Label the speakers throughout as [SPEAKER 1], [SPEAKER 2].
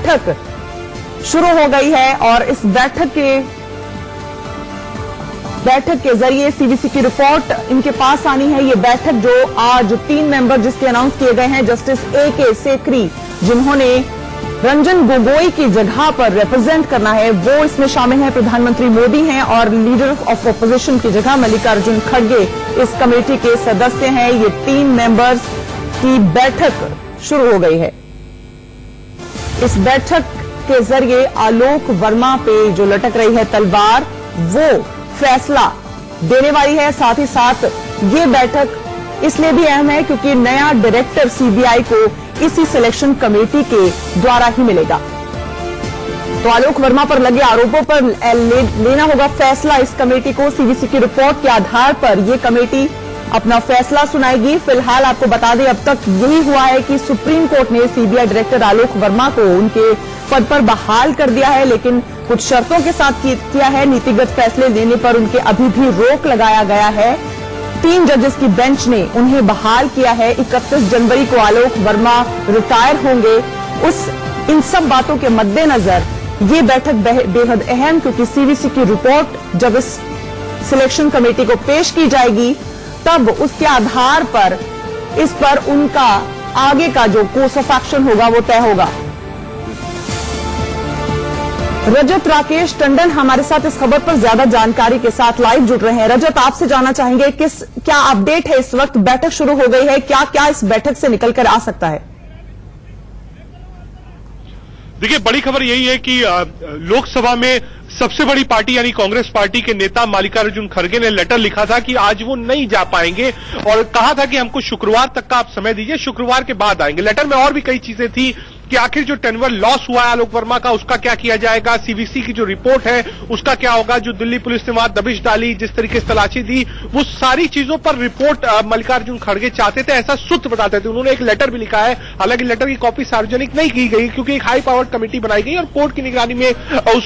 [SPEAKER 1] बैठक शुरू हो गई है और इस बैठक के जरिए सीवीसी की रिपोर्ट इनके पास आनी है। ये बैठक जो आज 3 मेंबर जिसके अनाउंस किए गए हैं, जस्टिस ए.के. सेकरी जिन्होंने रंजन गोगोई की जगह पर रिप्रेजेंट करना है, वो इसमें शामिल हैं। प्रधानमंत्री मोदी हैं और लीडर ऑफ ऑपोजिशन की जगह मल्लिकार्जुन खड़गे इस कमेटी के सदस्य हैं। ये 3 मेंबर्स की बैठक शुरू हो गई है। इस बैठक के जरिए आलोक वर्मा पे जो लटक रही है तलवार, वो फैसला देने वाली है। साथ ही साथ ये बैठक इसलिए भी अहम है क्योंकि नया डायरेक्टर सीबीआई को इसी सिलेक्शन कमेटी के द्वारा ही मिलेगा। तो आलोक वर्मा पर लगे आरोपों पर लेना होगा फैसला इस कमेटी को। सीवीसी की रिपोर्ट के आधार पर यह कमेटी अपना फैसला सुनाएगी। फिलहाल आपको बता दें, अब तक यही हुआ है कि सुप्रीम कोर्ट ने सीबीआई डायरेक्टर आलोक वर्मा को उनके पद पर बहाल कर दिया है, लेकिन कुछ शर्तों के साथ किया है। नीतिगत फैसले लेने पर उनके अभी भी रोक लगाया गया है। 3 जजेस की बेंच ने उन्हें बहाल किया है। 31 जनवरी को आलोक वर्मा रिटायर होंगे। इन सब बातों के मद्देनजर ये बैठक बेहद अहम, क्योंकि सीवीसी की रिपोर्ट जब इस सिलेक्शन कमेटी को पेश की जाएगी तब उसके आधार पर इस पर उनका आगे का जो कोर्स ऑफ एक्शन होगा वो तय होगा। रजत राकेश टंडन हमारे साथ इस खबर पर ज्यादा जानकारी के साथ लाइव जुड़ रहे हैं। रजत, आपसे जानना चाहेंगे क्या अपडेट है इस वक्त? बैठक शुरू हो गई है, क्या क्या इस बैठक से निकलकर आ सकता है?
[SPEAKER 2] देखिए, बड़ी खबर यही है कि लोकसभा में सबसे बड़ी पार्टी यानी कांग्रेस पार्टी के नेता मल्लिकार्जुन खड़गे ने लेटर लिखा था कि आज वो नहीं जा पाएंगे और कहा था कि हमको शुक्रवार तक का आप समय दीजिए, शुक्रवार के बाद आएंगे। लेटर में और भी कई चीजें थी कि आखिर जो टेनवर लॉस हुआ है आलोक वर्मा का, उसका क्या किया जाएगा, सीवीसी की जो रिपोर्ट है उसका क्या होगा, जो दिल्ली पुलिस ने वहां दबिश डाली, जिस तरीके से तलाशी दी, वो सारी चीजों पर रिपोर्ट मल्लिकार्जुन खड़गे चाहते थे, ऐसा सूत्र बताते थे। उन्होंने एक लेटर भी लिखा है, हालांकि लेटर की कॉपी सार्वजनिक नहीं की गई क्योंकि एक हाई पावर्ड कमेटी बनाई गई और कोर्ट की निगरानी में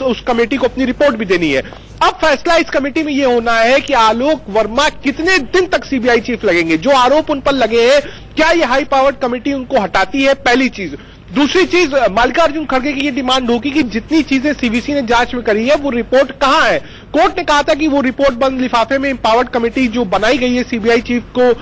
[SPEAKER 2] उस कमेटी को अपनी रिपोर्ट भी देनी है। अब फैसला इस कमेटी में यह होना है कि आलोक वर्मा कितने दिन तक सीबीआई चीफ लगेंगे। जो आरोप उन पर लगे हैं, क्या यह हाई पावर्ड कमेटी उनको हटाती है? पहली चीज। दूसरी चीज, मल्लिकार्जुन खड़गे की ये डिमांड होगी कि जितनी चीजें सीवीसी ने जांच में करी है वो रिपोर्ट कहां है। कोर्ट ने कहा था कि वो रिपोर्ट बंद लिफाफे में एम्पावर्ड कमेटी जो बनाई गई है सीबीआई चीफ को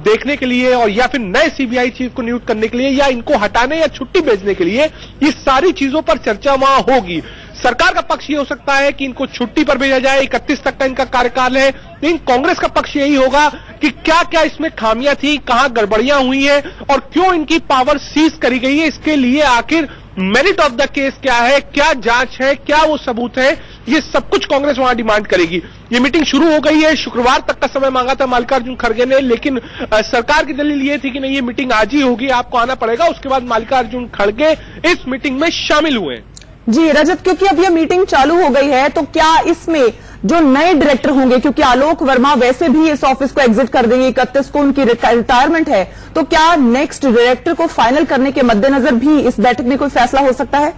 [SPEAKER 2] देखने के लिए और या फिर नए सीबीआई चीफ को नियुक्त करने के लिए या इनको हटाने या छुट्टी भेजने के लिए, ये सारी चीजों पर चर्चा वहां होगी। सरकार का पक्ष ये हो सकता है कि इनको छुट्टी पर भेजा जाए, 31 तक का इनका कार्यकाल है। लेकिन कांग्रेस का पक्ष यही होगा कि क्या क्या इसमें खामियां थी, कहां गड़बड़ियां हुई हैं और क्यों इनकी पावर सीज करी गई है। इसके लिए आखिर मेरिट ऑफ द केस क्या है, क्या जांच है, क्या वो सबूत है, ये सब कुछ कांग्रेस वहां डिमांड करेगी। ये मीटिंग शुरू हो गई है, शुक्रवार तक का समय मांगा था मल्लिकार्जुन खड़गे ने, लेकिन सरकार की दलील ये थी कि नहीं, ये मीटिंग आज ही होगी, आपको आना पड़ेगा। उसके बाद मल्लिकार्जुन खड़गे इस मीटिंग में शामिल हुए।
[SPEAKER 1] जी रजत, क्योंकि अब यह मीटिंग चालू हो गई है तो क्या इसमें जो नए डायरेक्टर होंगे, क्योंकि आलोक वर्मा वैसे भी इस ऑफिस को एग्जिट कर देंगे, 31 को उनकी रिटायरमेंट है, तो क्या नेक्स्ट डायरेक्टर को फाइनल करने के मद्देनजर भी इस बैठक में कोई फैसला हो सकता है?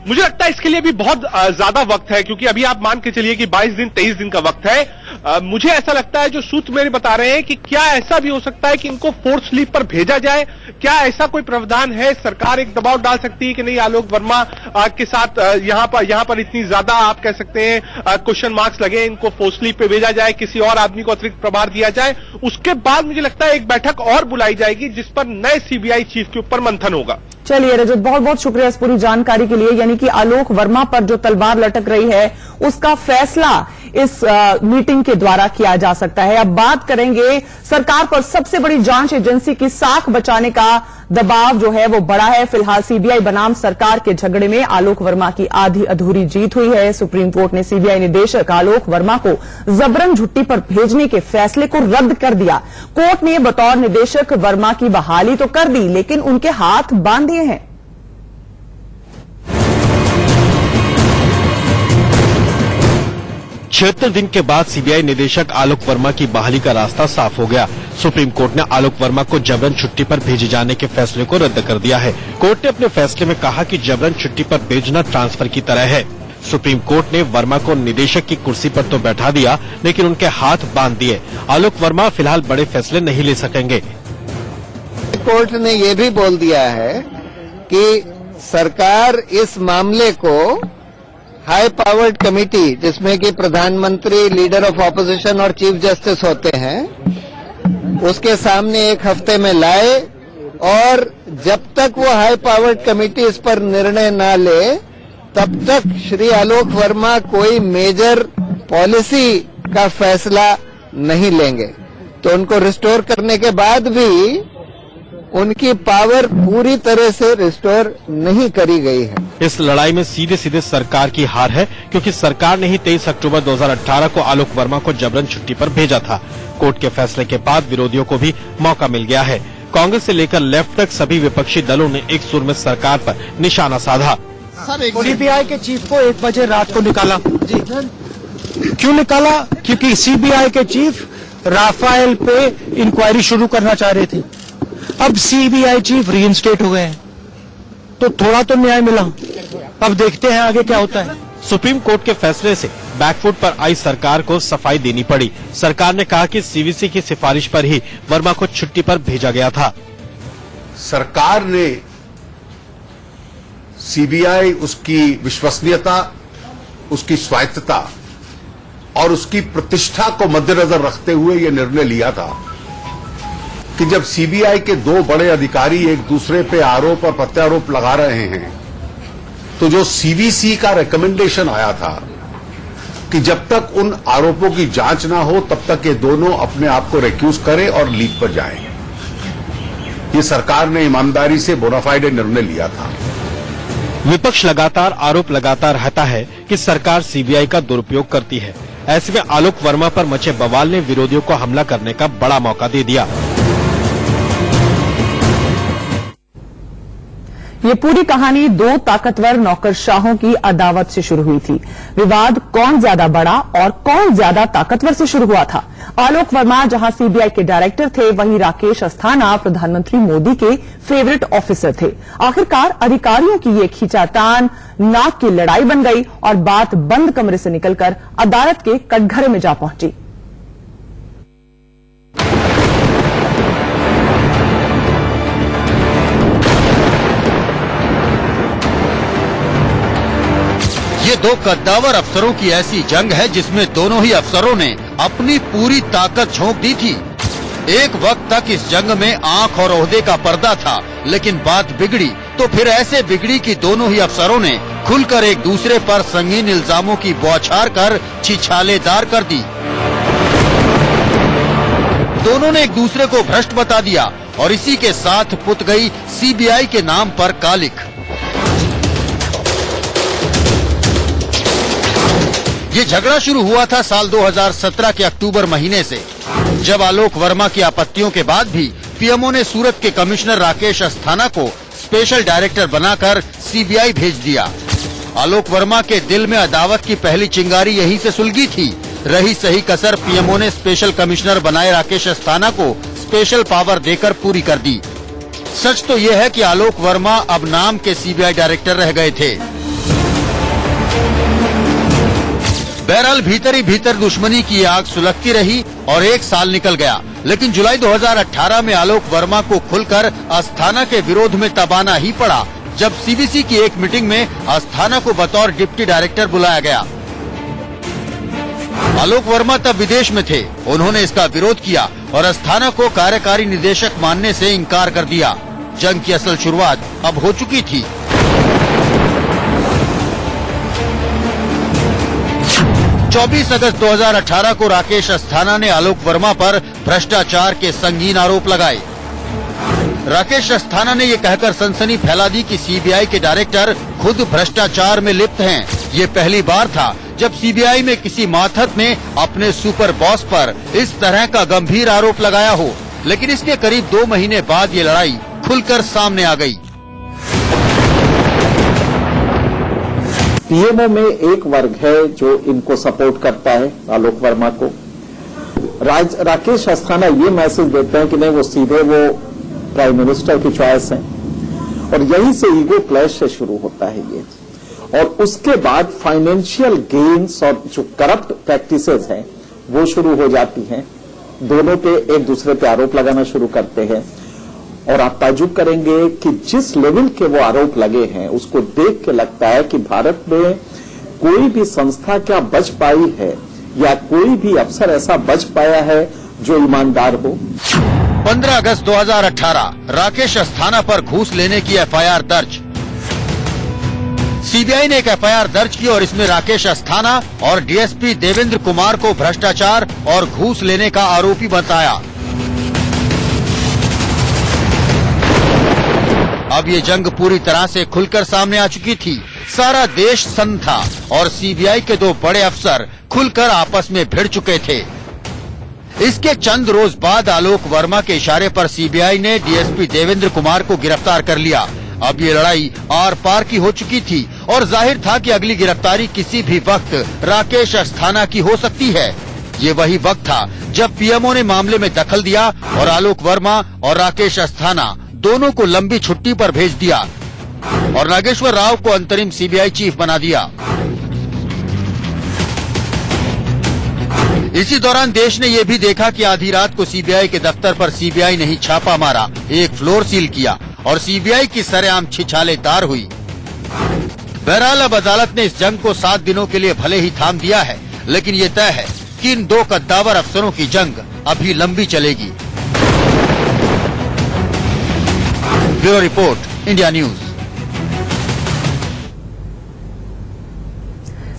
[SPEAKER 2] मुझे लगता है इसके लिए भी बहुत ज्यादा वक्त है, क्योंकि अभी आप मान के चलिए कि 22 दिन 23 दिन का वक्त है। मुझे ऐसा लगता है, जो सूत्र मेरे बता रहे हैं कि क्या ऐसा भी हो सकता है कि इनको फोर्स लीव पर भेजा जाए। क्या ऐसा कोई प्रावधान है? सरकार एक दबाव डाल सकती है कि नहीं, आलोक वर्मा के साथ यहां पर इतनी ज्यादा आप कह सकते हैं क्वेश्चन मार्क्स लगे, इनको फोर्स लीव पे भेजा जाए, किसी और आदमी को अतिरिक्त प्रभार दिया जाए। उसके बाद मुझे लगता है एक बैठक और बुलाई जाएगी जिस पर नए सीबीआई चीफ के ऊपर मंथन होगा।
[SPEAKER 1] चलिए रजत, बहुत बहुत शुक्रिया इस पूरी जानकारी के लिए। यानी कि आलोक वर्मा पर जो तलवार लटक रही है उसका फैसला इस मीटिंग के द्वारा किया जा सकता है। अब बात करेंगे सरकार पर सबसे बड़ी जांच एजेंसी की साख बचाने का दबाव जो है वो बड़ा है। फिलहाल सीबीआई बनाम सरकार के झगड़े में आलोक वर्मा की आधी अधूरी जीत हुई है। सुप्रीम कोर्ट ने सीबीआई निदेशक आलोक वर्मा को जबरन छुट्टी पर भेजने के फैसले को रद्द कर दिया। कोर्ट ने बतौर निदेशक वर्मा की बहाली तो कर दी, लेकिन उनके हाथ बांध दिए हैं।
[SPEAKER 3] 76 दिन के बाद सीबीआई निदेशक आलोक वर्मा की बहाली का रास्ता साफ हो गया। सुप्रीम कोर्ट ने आलोक वर्मा को जबरन छुट्टी पर भेजे जाने के फैसले को रद्द कर दिया है। कोर्ट ने अपने फैसले में कहा कि जबरन छुट्टी पर भेजना ट्रांसफर की तरह है। सुप्रीम कोर्ट ने वर्मा को निदेशक की कुर्सी पर तो बैठा दिया, लेकिन उनके हाथ बांध दिए। आलोक वर्मा फिलहाल बड़े फैसले नहीं ले सकेंगे।
[SPEAKER 4] कोर्ट ने ये भी बोल दिया है कि सरकार इस मामले को हाई पावर्ड कमेटी, जिसमें कि प्रधानमंत्री, लीडर ऑफ ऑपोजिशन और चीफ जस्टिस होते हैं, उसके सामने एक हफ्ते में लाए और जब तक वो हाई पावर्ड कमेटी इस पर निर्णय न ले तब तक श्री आलोक वर्मा कोई मेजर पॉलिसी का फैसला नहीं लेंगे। तो उनको रिस्टोर करने के बाद भी उनकी पावर पूरी तरह से रिस्टोर नहीं करी गई है।
[SPEAKER 3] इस लड़ाई में सीधे सीधे सरकार की हार है, क्योंकि सरकार ने ही 23 अक्टूबर 2018 को आलोक वर्मा को जबरन छुट्टी पर भेजा था। कोर्ट के फैसले के बाद विरोधियों को भी मौका मिल गया है। कांग्रेस से लेकर लेफ्ट तक सभी विपक्षी दलों ने एक सुर में सरकार पर निशाना साधा।
[SPEAKER 5] सीबीआई के चीफ को 1 बजे रात को निकाला। जी क्यों निकाला? क्योंकि सीबीआई के चीफ राफेल पे इंक्वायरी शुरू करना चाह रहे थे। अब सीबीआई चीफ रीइंस्टेट हो गए हैं, तो थोड़ा तो न्याय मिला। अब देखते हैं आगे क्या होता है।
[SPEAKER 3] सुप्रीम कोर्ट के फैसले से बैकफुट पर आई सरकार को सफाई देनी पड़ी। सरकार ने कहा कि सीवीसी की सिफारिश पर ही वर्मा को छुट्टी पर भेजा गया था।
[SPEAKER 6] सरकार ने सीबीआई, उसकी विश्वसनीयता, उसकी स्वायत्तता और उसकी प्रतिष्ठा को मद्देनजर रखते हुए यह निर्णय लिया था कि जब सीबीआई के 2 बड़े अधिकारी एक दूसरे पे आरोप और प्रत्यारोप लगा रहे हैं, तो जो सीवीसी का रिकमेंडेशन आया था कि जब तक उन आरोपों की जांच ना हो तब तक ये दोनों अपने आप को रिक्यूज करें और लीव पर जाएं। ये सरकार ने ईमानदारी से बोनाफाइड निर्णय लिया था।
[SPEAKER 3] विपक्ष लगातार आरोप लगाता रहता है कि सरकार सीबीआई का दुरुपयोग करती है। ऐसे में आलोक वर्मा पर मचे बवाल ने विरोधियों को हमला करने का बड़ा मौका दे दिया।
[SPEAKER 1] ये पूरी कहानी 2 ताकतवर नौकरशाहों की अदावत से शुरू हुई थी। विवाद कौन ज्यादा बड़ा और कौन ज्यादा ताकतवर से शुरू हुआ था। आलोक वर्मा जहां सीबीआई के डायरेक्टर थे, वहीं राकेश अस्थाना प्रधानमंत्री मोदी के फेवरेट ऑफिसर थे। आखिरकार अधिकारियों की ये खींचातान नाक की लड़ाई बन गई और बात बंद कमरे से निकलकर अदालत के कटघरे में जा पहुंची।
[SPEAKER 7] ये 2 कद्दावर अफसरों की ऐसी जंग है जिसमें दोनों ही अफसरों ने अपनी पूरी ताकत झोंक दी थी। एक वक्त तक इस जंग में आंख और ओहदे का पर्दा था, लेकिन बात बिगड़ी तो फिर ऐसे बिगड़ी कि दोनों ही अफसरों ने खुलकर एक दूसरे पर संगीन इल्जामों की बौछार कर छिछालेदार कर दी। दोनों ने एक दूसरे को भ्रष्ट बता दिया और इसी के साथ पुत गई सीबीआई के नाम पर कालिख। ये झगड़ा शुरू हुआ था साल 2017 के अक्टूबर महीने से, जब आलोक वर्मा की आपत्तियों के बाद भी पीएमओ ने सूरत के कमिश्नर राकेश अस्थाना को स्पेशल डायरेक्टर बनाकर सीबीआई भेज दिया। आलोक वर्मा के दिल में अदावत की पहली चिंगारी यहीं से सुलगी थी। रही सही कसर पीएमओ ने स्पेशल कमिश्नर बनाए राकेश अस्थाना को स्पेशल पावर देकर पूरी कर दी। सच तो ये है कि आलोक वर्मा अब नाम के सीबीआई डायरेक्टर रह गए थे। बहरहाल भीतर ही भीतर दुश्मनी की आग सुलगती रही और 1 साल निकल गया, लेकिन जुलाई 2018 में आलोक वर्मा को खुलकर अस्थाना के विरोध में तबाना ही पड़ा, जब सीबीसी की एक मीटिंग में अस्थाना को बतौर डिप्टी डायरेक्टर बुलाया गया। आलोक वर्मा तब विदेश में थे। उन्होंने इसका विरोध किया और अस्थाना को कार्यकारी निदेशक मानने से इनकार कर दिया। जंग की असल शुरुआत अब हो चुकी थी। 24 अगस्त 2018 को राकेश अस्थाना ने आलोक वर्मा पर भ्रष्टाचार के संगीन आरोप लगाए। राकेश अस्थाना ने ये कहकर सनसनी फैला दी कि सीबीआई के डायरेक्टर खुद भ्रष्टाचार में लिप्त हैं। ये पहली बार था जब सीबीआई में किसी मातहत ने अपने सुपर बॉस पर इस तरह का गंभीर आरोप लगाया हो, लेकिन इसके करीब 2 महीने बाद ये लड़ाई खुलकर सामने आ गई।
[SPEAKER 8] पीएमओ में एक वर्ग है जो इनको सपोर्ट करता है, आलोक वर्मा को। राकेश अस्थाना ये मैसेज देते हैं कि नहीं, वो सीधे वो प्राइम मिनिस्टर की चॉइस है, और यहीं से ईगो क्लैश से शुरू होता है ये। और उसके बाद फाइनेंशियल गेन्स और जो करप्ट प्रैक्टिसेस हैं वो शुरू हो जाती हैं। दोनों पे एक दूसरे पे आरोप लगाना शुरू करते हैं और आप ताज्जुब करेंगे कि जिस लेवल के वो आरोप लगे हैं उसको देख के लगता है कि भारत में कोई भी संस्था क्या बच पाई है या कोई भी अफसर ऐसा बच पाया है जो ईमानदार हो।
[SPEAKER 7] 15 अगस्त 2018 राकेश अस्थाना पर घूस लेने की एफआईआर दर्ज। सीबीआई ने एक एफआईआर दर्ज की और इसमें राकेश अस्थाना और डीएसपी देवेंद्र कुमार को भ्रष्टाचार और घूस लेने का आरोपी बताया। अब ये जंग पूरी तरह से खुलकर सामने आ चुकी थी। सारा देश सन्न था और सीबीआई के दो बड़े अफसर खुलकर आपस में भिड़ चुके थे। इसके चंद रोज बाद आलोक वर्मा के इशारे पर सीबीआई ने डीएसपी देवेंद्र कुमार को गिरफ्तार कर लिया। अब ये लड़ाई आर पार की हो चुकी थी और जाहिर था कि अगली गिरफ्तारी किसी भी वक्त राकेश अस्थाना की हो सकती है। ये वही वक्त था जब पीएमओ ने मामले में दखल दिया और आलोक वर्मा और राकेश अस्थाना दोनों को लंबी छुट्टी पर भेज दिया और नागेश्वर राव को अंतरिम सीबीआई चीफ बना दिया। इसी दौरान देश ने यह भी देखा कि आधी रात को सीबीआई के दफ्तर पर सीबीआई ने ही छापा मारा, एक फ्लोर सील किया और सीबीआई की सरेआम छिछाले तार हुई। बहरहाल अब अदालत ने इस जंग को 7 दिनों के लिए भले ही थाम दिया है, लेकिन ये तय है कि इन दो कद्दावर अफसरों की जंग अभी लंबी चलेगी। Bureau report, India news.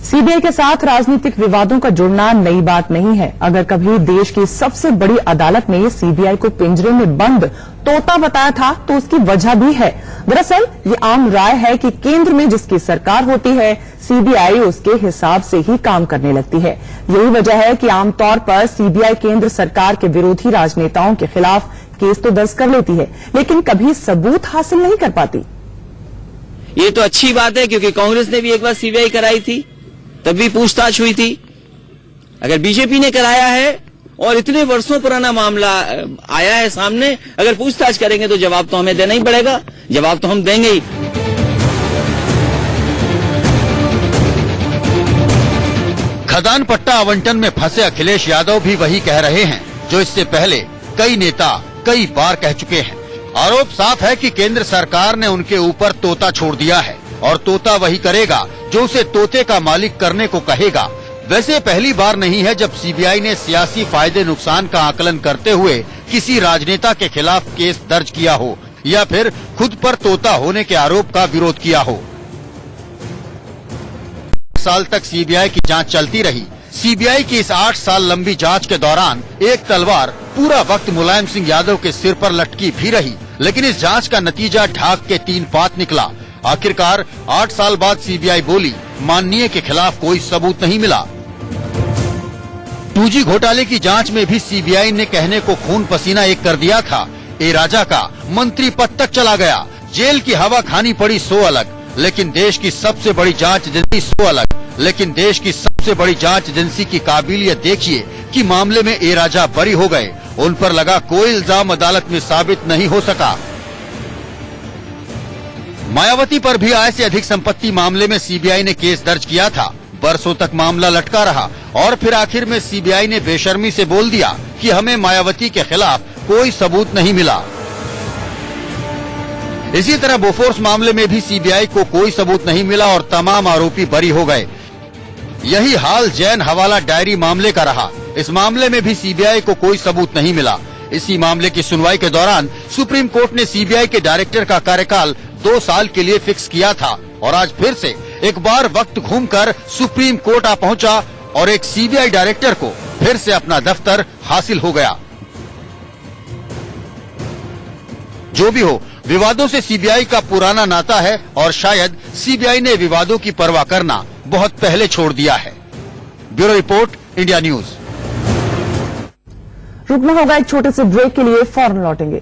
[SPEAKER 1] CBI के साथ राजनीतिक विवादों का जुड़ना नई बात नहीं है। अगर कभी देश की सबसे बड़ी अदालत ने सीबीआई को पिंजरे में बंद तोता बताया था तो उसकी वजह भी है। दरअसल ये आम राय है कि केंद्र में जिसकी सरकार होती है सीबीआई उसके हिसाब से ही काम करने लगती है। यही वजह है कि आमतौर पर सीबीआई केंद्र सरकार के विरोधी राजनेताओं के खिलाफ केस तो दर्ज कर लेती है, लेकिन कभी सबूत हासिल नहीं कर पाती।
[SPEAKER 9] ये तो अच्छी बात है क्योंकि कांग्रेस ने भी एक बार सीबीआई कराई थी, तब भी पूछताछ हुई थी। अगर बीजेपी ने कराया है और इतने वर्षों पुराना मामला आया है सामने, अगर पूछताछ करेंगे तो जवाब तो हमें देना ही पड़ेगा, जवाब तो हम देंगे ही।
[SPEAKER 7] खदान पट्टा आवंटन में फंसे अखिलेश यादव भी वही कह रहे हैं जो इससे पहले कई नेता कई बार कह चुके हैं। आरोप साफ है कि केंद्र सरकार ने उनके ऊपर तोता छोड़ दिया है और तोता वही करेगा जो उसे तोते का मालिक करने को कहेगा। वैसे पहली बार नहीं है जब सीबीआई ने सियासी फायदे नुकसान का आकलन करते हुए किसी राजनेता के खिलाफ केस दर्ज किया हो या फिर खुद पर तोता होने के आरोप का विरोध किया हो। साल तक सीबीआई की जांच चलती रही। सीबीआई की इस 8 साल लंबी जांच के दौरान एक तलवार पूरा वक्त मुलायम सिंह यादव के सिर पर लटकी भी रही, लेकिन इस जांच का नतीजा ढाक के 3 पात निकला। आखिरकार 8 साल बाद सीबीआई बोली माननीय के खिलाफ कोई सबूत नहीं मिला। 2G घोटाले की जांच में भी सीबीआई ने कहने को खून पसीना एक कर दिया था। ए राजा का मंत्री पद तक चला गया, जेल की हवा खानी पड़ी सो अलग, लेकिन देश की सबसे बड़ी जांच एजेंसी सो अलग। लेकिन देश की सबसे बड़ी जांच एजेंसी की काबिलियत देखिए कि मामले में ए राजा बरी हो गए, उन पर लगा कोई इल्जाम अदालत में साबित नहीं हो सका। मायावती पर भी आय से अधिक संपत्ति मामले में सीबीआई ने केस दर्ज किया था। बरसों तक मामला लटका रहा और फिर आखिर में सीबीआई ने बेशर्मी से बोल दिया कि हमें मायावती के खिलाफ कोई सबूत नहीं मिला। इसी तरह बोफोर्स मामले में भी सीबीआई को कोई सबूत नहीं मिला और तमाम आरोपी बरी हो गए। यही हाल जैन हवाला डायरी मामले का रहा। इस मामले में भी सीबीआई को कोई सबूत नहीं मिला। इसी मामले की सुनवाई के दौरान सुप्रीम कोर्ट ने सीबीआई के डायरेक्टर का कार्यकाल 2 साल के लिए फिक्स किया था और आज फिर से एक बार वक्त घूमकर सुप्रीम कोर्ट आ पहुंचा और एक सीबीआई डायरेक्टर को फिर से अपना दफ्तर हासिल हो गया। जो भी हो, विवादों से सीबीआई का पुराना नाता है और शायद सीबीआई ने विवादों की परवाह करना बहुत पहले छोड़ दिया है। Bureau report, India news.
[SPEAKER 1] रुकना होगा एक छोटे से ब्रेक के लिए, फौरन लौटेंगे।